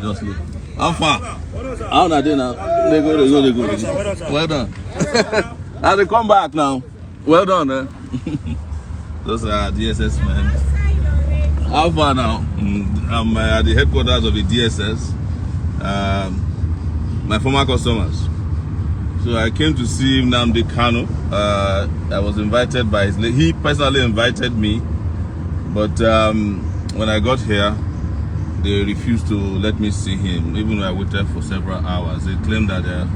Just look. How far? How are they now? They go. Well done. And they come back now. Well done, eh? Those are DSS men. How far now? I'm at the headquarters of the DSS. My former customers. So I came to see Nnamdi Kanu. I was invited by he personally invited me, but when I got here, they refused to let me see him, even though I waited for several hours. They claimed that their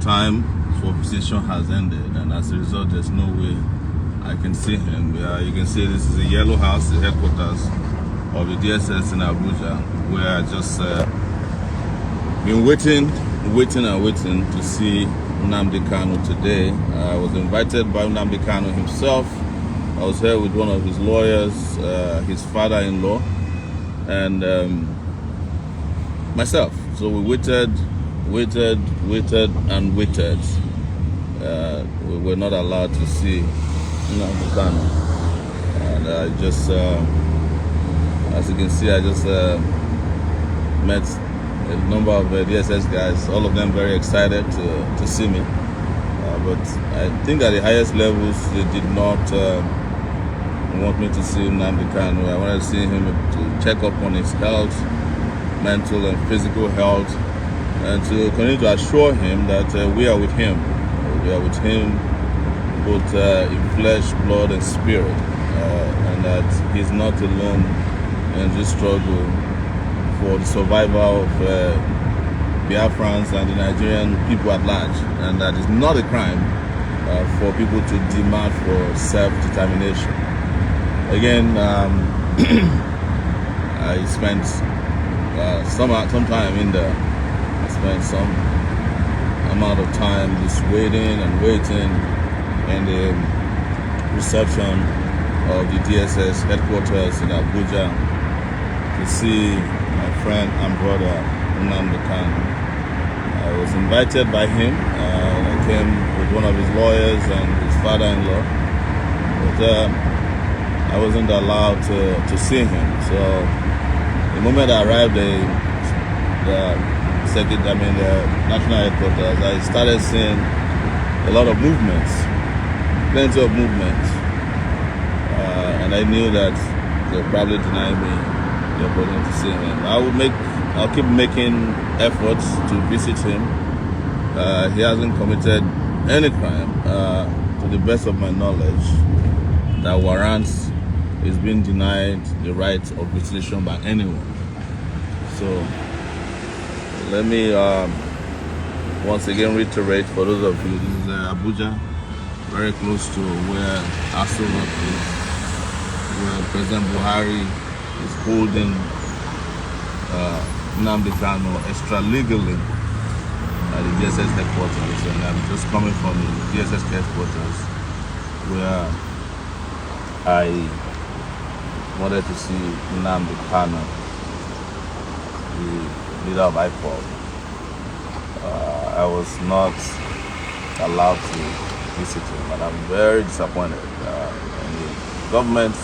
time for visitation has ended, and as a result, there's no way I can see him. You can see this is the Yellow House, the headquarters of the DSS in Abuja, where I just been waiting to see Nnamdi Kanu today. I was invited by Nnamdi Kanu himself. I was here with one of his lawyers, his father-in-law, and myself. So we waited. We were not allowed to see Nnamdi Kanu. And I just, as you can see, I just met a number of DSS guys, all of them very excited to see me. But I think at the highest levels, they did not want me to see Nnamdi Kanu. I wanted to see him to check up on his health, mental and physical health, and to continue to assure him that we are with him. We are with him both in flesh, blood, and spirit, and that he's not alone in this struggle for the survival of Biafrans and the Nigerian people at large, and that it's not a crime for people to demand for self-determination. Again, I spent some time in there. I spent some amount of time just waiting in the reception of the DSS headquarters in Abuja to see my friend and brother Nnamdi Kanu. I was invited by him. I came with one of his lawyers and his father-in-law, but I wasn't allowed to see him. So the moment I arrived at the national headquarters, I started seeing a lot of movements, plenty of movements, and I knew that they'll probably deny me the opportunity to see him. I'll keep making efforts to visit him. He hasn't committed any crime, to the best of my knowledge, that warrants is being denied the right of visitation by anyone. So let me once again reiterate for those of you, this is Abuja, very close to where Sowore is, where President Buhari is holding Nnamdi Kanu extra-legally at the DSS headquarters. And I'm just coming from the DSS headquarters where I wanted to see Nnamdi Kanu, the leader of IPOB. I was not allowed to visit him, and I'm very disappointed in the government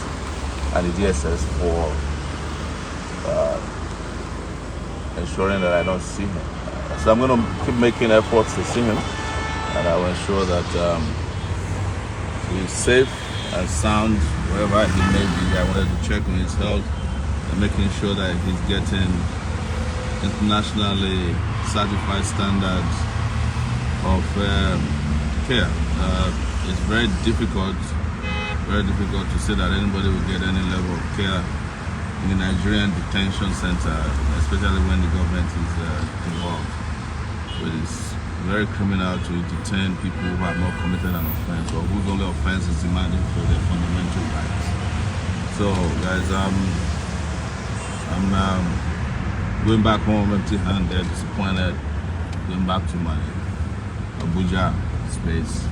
and the DSS for ensuring that I don't see him. So I'm going to keep making efforts to see him, and I will ensure that he's safe and sound wherever he may be. I wanted to check on his health and making sure that he's getting internationally certified standards of care. It's very difficult to say that anybody will get any level of care in the Nigerian detention center, especially when the government is involved. But it's very criminal to detain people who have not committed an offense or whose only offense is demanding for their fundamental rights. So, guys, I'm going back home empty-handed, disappointed, going back to my Abuja space.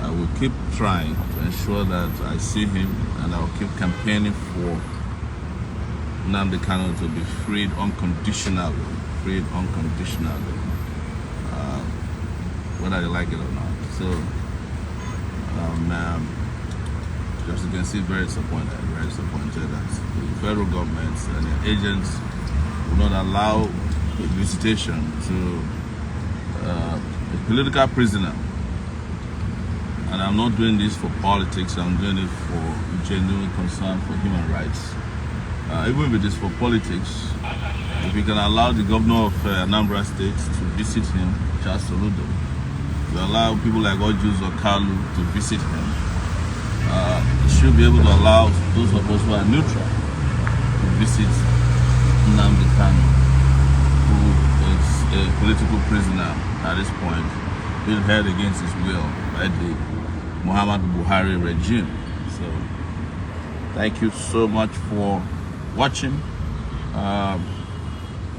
I will keep trying to ensure that I see him, and I will keep campaigning for Nnamdi Kanu to be freed unconditionally, whether they like it or not. So, as you can see, very disappointed that the federal government and their agents will not allow a visitation to a political prisoner. And I'm not doing this for politics, I'm doing it for genuine concern for human rights. Even if it is for politics, if we can allow the governor of Anambra State to visit him, Charles Soludo, to allow people like Ojus or Kalu to visit him, we should be able to allow those of us who are neutral to visit Nnamdi Kanu, who is a political prisoner at this point, being held against his will by the Muhammadu Buhari regime. So, thank you so much for watching.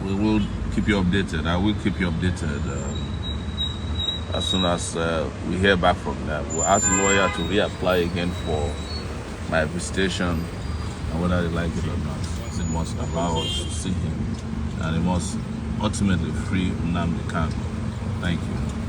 We will keep you updated. I will keep you updated as soon as we hear back from them. We'll ask the lawyer to reapply again for my visitation, and whether they like it or not, it must allow us to see him, and it must ultimately free Nnamdi Kanu. Thank you.